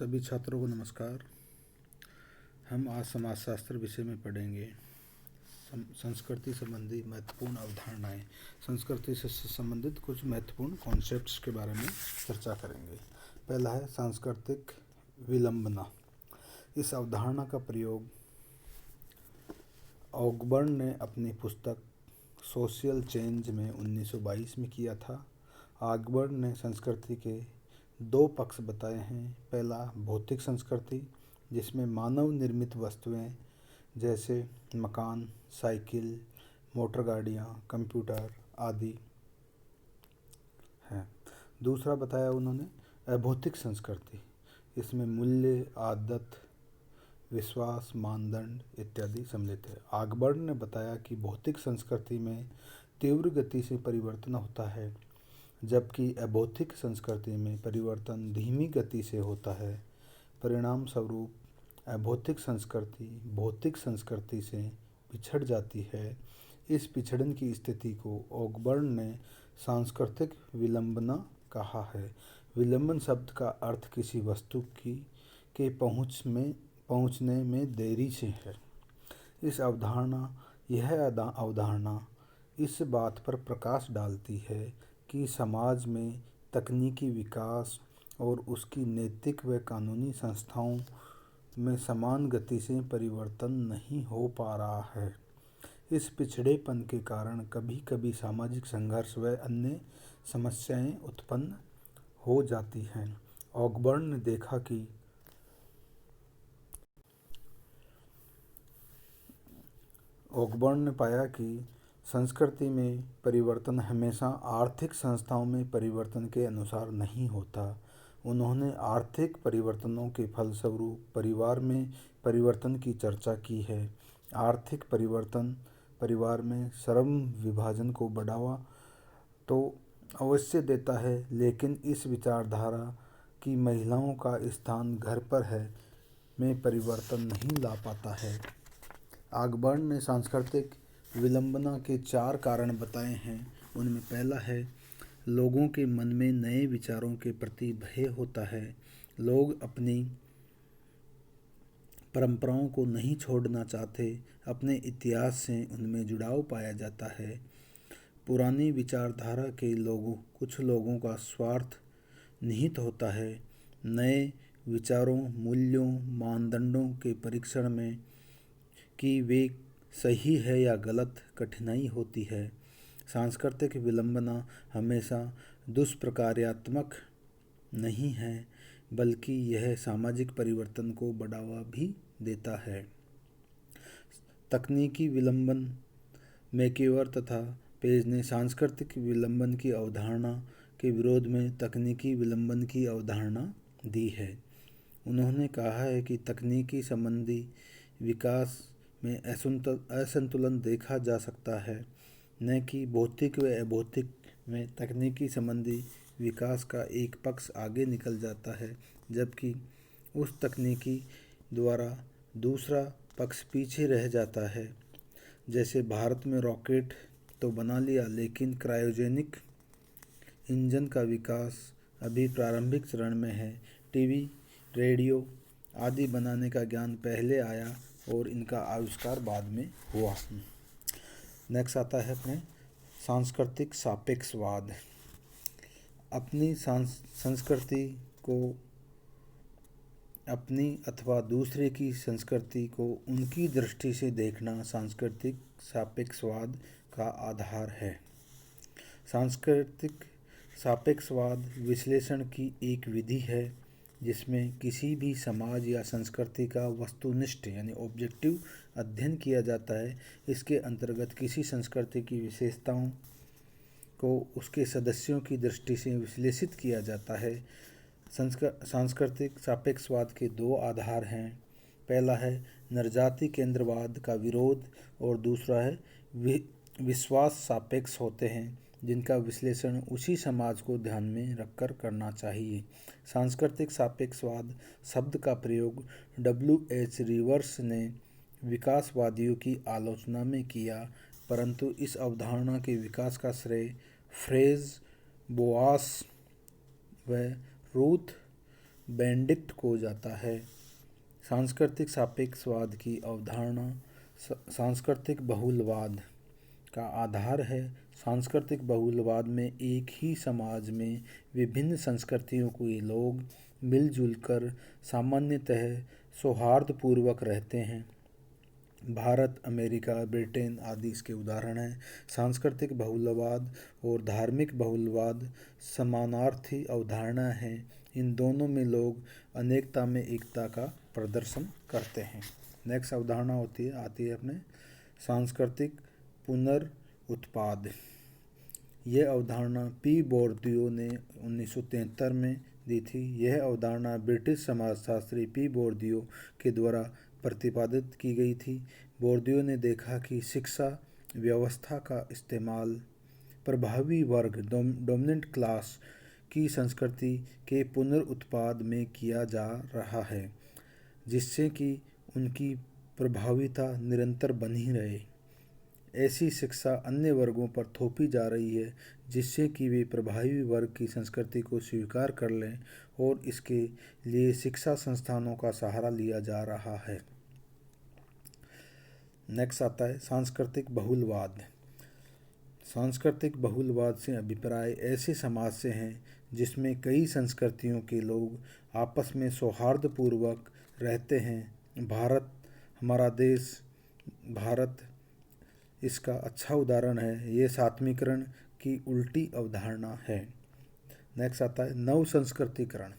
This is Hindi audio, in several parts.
सभी छात्रों को नमस्कार। हम आज समाजशास्त्र विषय में पढ़ेंगे संस्कृति संबंधी महत्वपूर्ण अवधारणाएं। संस्कृति से संबंधित कुछ महत्वपूर्ण कॉन्सेप्ट्स के बारे में चर्चा करेंगे। पहला है सांस्कृतिक विलंबना। इस अवधारणा का प्रयोग ऑगबर्न ने अपनी पुस्तक सोशल चेंज में 1922 में किया था। ऑगबर्न ने संस्कृति के दो पक्ष बताए हैं। पहला भौतिक संस्कृति, जिसमें मानव निर्मित वस्तुएं जैसे मकान, साइकिल, मोटर गाड़ियाँ, कंप्यूटर आदि हैं। दूसरा बताया उन्होंने अभौतिक संस्कृति, इसमें मूल्य, आदत, विश्वास, मानदंड इत्यादि सम्मिलित है। ऑगबर्न ने बताया कि भौतिक संस्कृति में तीव्र गति से परिवर्तन होता है, जबकि अभौतिक संस्कृति में परिवर्तन धीमी गति से होता है। परिणाम स्वरूप अभौतिक संस्कृति भौतिक संस्कृति से पिछड़ जाती है। इस पिछड़न की स्थिति को ऑगबर्न ने सांस्कृतिक विलंबना कहा है। विलंबन शब्द का अर्थ किसी वस्तु की के पहुँचने में देरी से है। यह अवधारणा इस बात पर प्रकाश डालती है कि समाज में तकनीकी विकास और उसकी नैतिक व कानूनी संस्थाओं में समान गति से परिवर्तन नहीं हो पा रहा है। इस पिछड़ेपन के कारण कभी कभी सामाजिक संघर्ष व अन्य समस्याएं उत्पन्न हो जाती हैं। ऑगबर्न ने देखा कि ऑगबर्न ने पाया कि संस्कृति में परिवर्तन हमेशा आर्थिक संस्थाओं में परिवर्तन के अनुसार नहीं होता। उन्होंने आर्थिक परिवर्तनों के फलस्वरूप परिवार में परिवर्तन की चर्चा की है। आर्थिक परिवर्तन परिवार में श्रम विभाजन को बढ़ावा तो अवश्य देता है, लेकिन इस विचारधारा की महिलाओं का स्थान घर पर है में परिवर्तन नहीं ला पाता है। ऑगबर्न ने सांस्कृतिक विलंबना के 4 कारण बताए हैं। उनमें पहला है लोगों के मन में नए विचारों के प्रति भय होता है। लोग अपनी परंपराओं को नहीं छोड़ना चाहते। अपने इतिहास से उनमें जुड़ाव पाया जाता है। पुरानी विचारधारा के कुछ लोगों का स्वार्थ निहित होता है। नए विचारों, मूल्यों, मानदंडों के परीक्षण में कि वे सही है या गलत कठिनाई होती है। सांस्कृतिक विलंबना हमेशा दुष्प्रकार्यात्मक नहीं है, बल्कि यह सामाजिक परिवर्तन को बढ़ावा भी देता है। तकनीकी विलंबन मैकेवर तथा पेज ने सांस्कृतिक विलंबन की अवधारणा के विरोध में तकनीकी विलंबन की अवधारणा दी है। उन्होंने कहा है कि तकनीकी संबंधी विकास में असंतुलन देखा जा सकता है, न कि भौतिक व अभौतिक में तकनीकी संबंधी विकास का एक पक्ष आगे निकल जाता है, जबकि उस तकनीकी द्वारा दूसरा पक्ष पीछे रह जाता है। जैसे भारत में रॉकेट तो बना लिया, लेकिन क्रायोजेनिक इंजन का विकास अभी प्रारंभिक चरण में है। टीवी, रेडियो आदि बनाने का ज्ञान पहले आया और इनका आविष्कार बाद में हुआ। नेक्स्ट आता है अपने सांस्कृतिक सापेक्षवाद। अपनी संस्कृति को अपनी अथवा दूसरे की संस्कृति को उनकी दृष्टि से देखना सांस्कृतिक सापेक्षवाद का आधार है। सांस्कृतिक सापेक्षवाद विश्लेषण की एक विधि है जिसमें किसी भी समाज या संस्कृति का वस्तुनिष्ठ यानी ऑब्जेक्टिव अध्ययन किया जाता है। इसके अंतर्गत किसी संस्कृति की विशेषताओं को उसके सदस्यों की दृष्टि से विश्लेषित किया जाता है। सांस्कृतिक सापेक्षवाद के 2 आधार हैं। पहला है नरजाति केंद्रवाद का विरोध और दूसरा है विश्वास सापेक्ष होते हैं, जिनका विश्लेषण उसी समाज को ध्यान में रखकर करना चाहिए। सांस्कृतिक सापेक्षवाद शब्द का प्रयोग W.H. रिवर्स ने विकासवादियों की आलोचना में किया, परंतु इस अवधारणा के विकास का श्रेय फ्रेज, बोआस व रूथ बेनेडिक्ट को जाता है। सांस्कृतिक सापेक्षवाद की अवधारणा सांस्कृतिक बहुलवाद का आधार है। सांस्कृतिक बहुलवाद में एक ही समाज में विभिन्न संस्कृतियों के लोग मिलजुल कर सामान्यतः सौहार्दपूर्वक रहते हैं। भारत, अमेरिका, ब्रिटेन आदि इसके उदाहरण हैं। सांस्कृतिक बहुलवाद और धार्मिक बहुलवाद समानार्थी अवधारणा हैं। इन दोनों में लोग अनेकता में एकता का प्रदर्शन करते हैं। नेक्स्ट अवधारणा आती है अपने सांस्कृतिक पुनर्उत्पाद। यह अवधारणा पी बोर्दियो ने 1973 में दी थी। यह अवधारणा ब्रिटिश समाजशास्त्री पी बोर्दियो के द्वारा प्रतिपादित की गई थी। बोर्दियो ने देखा कि शिक्षा व्यवस्था का इस्तेमाल प्रभावी वर्ग डोमिनेंट क्लास की संस्कृति के पुनर्उत्पाद में किया जा रहा है, जिससे कि उनकी प्रभाविता निरंतर बनी रहे। ऐसी शिक्षा अन्य वर्गों पर थोपी जा रही है, जिससे कि वे प्रभावी वर्ग की संस्कृति को स्वीकार कर लें, और इसके लिए शिक्षा संस्थानों का सहारा लिया जा रहा है। नेक्स्ट आता है सांस्कृतिक बहुलवाद। सांस्कृतिक बहुलवाद से अभिप्राय ऐसे समाज से हैं जिसमें कई संस्कृतियों के लोग आपस में सौहार्दपूर्वक रहते हैं। भारत, हमारा देश भारत इसका अच्छा उदाहरण है। ये सात्मीकरण की उल्टी अवधारणा है। नेक्स्ट आता है नव संस्कृतिकरण।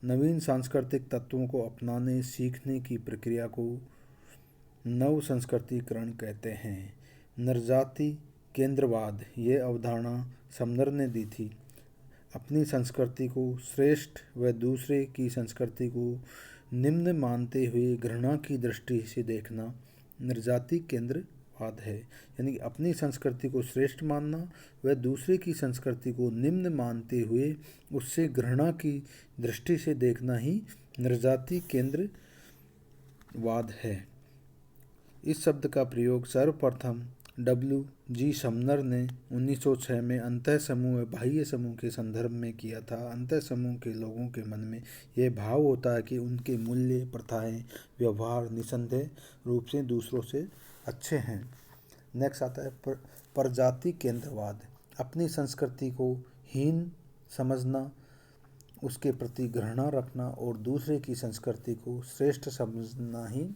नवीन सांस्कृतिक तत्वों को अपनाने सीखने की प्रक्रिया को नव संस्कृतिकरण कहते हैं। नरजाति केंद्रवाद ये अवधारणा समनर ने दी थी। अपनी संस्कृति को श्रेष्ठ व दूसरे की संस्कृति को निम्न मानते हुए घृणा की दृष्टि से देखना नरजाति केंद्रवाद है। यानी अपनी संस्कृति को श्रेष्ठ मानना व दूसरे की संस्कृति को निम्न मानते हुए उससे घृणा की दृष्टि से देखना ही नरजाति केंद्रवाद है। इस शब्द का प्रयोग सर्वप्रथम W.G. समनर ने 1906 में अंतः समूह व बाह्य समूह के संदर्भ में किया था। अंतः समूह के लोगों के मन में यह भाव होता है कि उनके मूल्य, प्रथाएं, व्यवहार निसंदेह रूप से दूसरों से अच्छे हैं। नेक्स्ट आता है परजाति केंद्रवाद। अपनी संस्कृति को हीन समझना, उसके प्रति घृणा रखना और दूसरे की संस्कृति को श्रेष्ठ समझना ही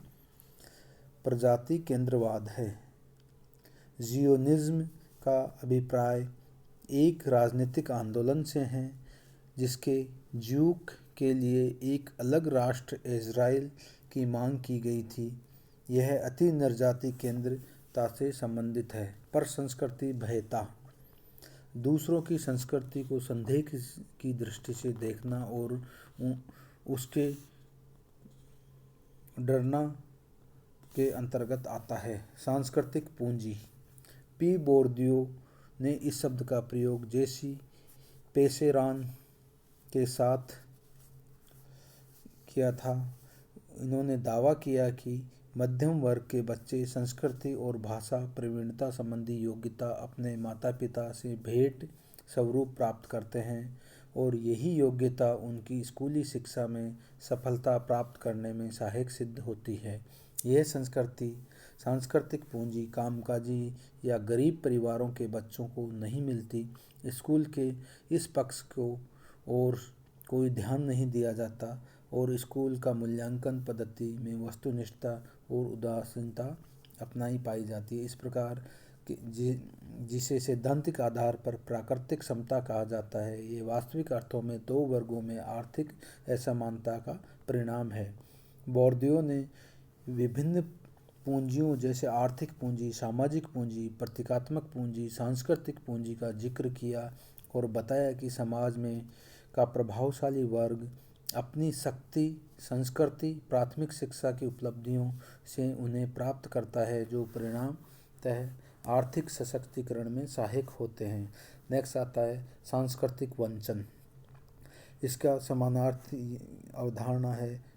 प्रजाति केंद्रवाद है। जियोनिज्म का अभिप्राय एक राजनीतिक आंदोलन से है जिसके ज्यूक के लिए एक अलग राष्ट्र इजराइल की मांग की गई थी। यह अति नरजाति केंद्रता से संबंधित है। पर संस्कृति भयता, दूसरों की संस्कृति को संदेह की दृष्टि से देखना और उसके डरना के अंतर्गत आता है। सांस्कृतिक पूंजी। पी बोर्दियो ने इस शब्द का प्रयोग जेसी पेसेरान के साथ किया था। इन्होंने दावा किया कि मध्यम वर्ग के बच्चे संस्कृति और भाषा प्रवीणता संबंधी योग्यता अपने माता पिता से भेंट स्वरूप प्राप्त करते हैं और यही योग्यता उनकी स्कूली शिक्षा में सफलता प्राप्त करने में सहायक सिद्ध होती है। यह सांस्कृतिक पूंजी कामकाजी या गरीब परिवारों के बच्चों को नहीं मिलती। स्कूल के इस पक्ष को और कोई ध्यान नहीं दिया जाता और स्कूल का मूल्यांकन पद्धति में वस्तुनिष्ठता और उदासीनता अपनाई पाई जाती है। इस प्रकार जिसे सैद्धांतिक आधार पर प्राकृतिक समता कहा जाता है, ये वास्तविक अर्थों में दो वर्गों में आर्थिक असमानता का परिणाम है। बोर्दियो ने विभिन्न पूंजियों जैसे आर्थिक पूंजी, सामाजिक पूंजी, प्रतीकात्मक पूंजी, सांस्कृतिक पूंजी का जिक्र किया और बताया कि समाज में का प्रभावशाली वर्ग अपनी शक्ति, संस्कृति, प्राथमिक शिक्षा की उपलब्धियों से उन्हें प्राप्त करता है, जो परिणामतः आर्थिक सशक्तिकरण में सहायक होते हैं। नेक्स्ट आता है सांस्कृतिक वंचन। इसका समानार्थी अवधारणा है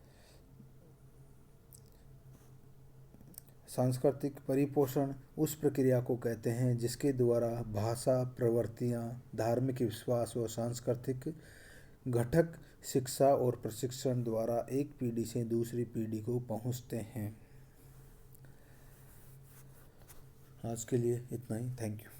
सांस्कृतिक परिपोषण। उस प्रक्रिया को कहते हैं जिसके द्वारा भाषा, प्रवृत्तियाँ, धार्मिक विश्वास व सांस्कृतिक घटक शिक्षा और प्रशिक्षण द्वारा एक पीढ़ी से दूसरी पीढ़ी को पहुंचते हैं। आज के लिए इतना ही। Thank you.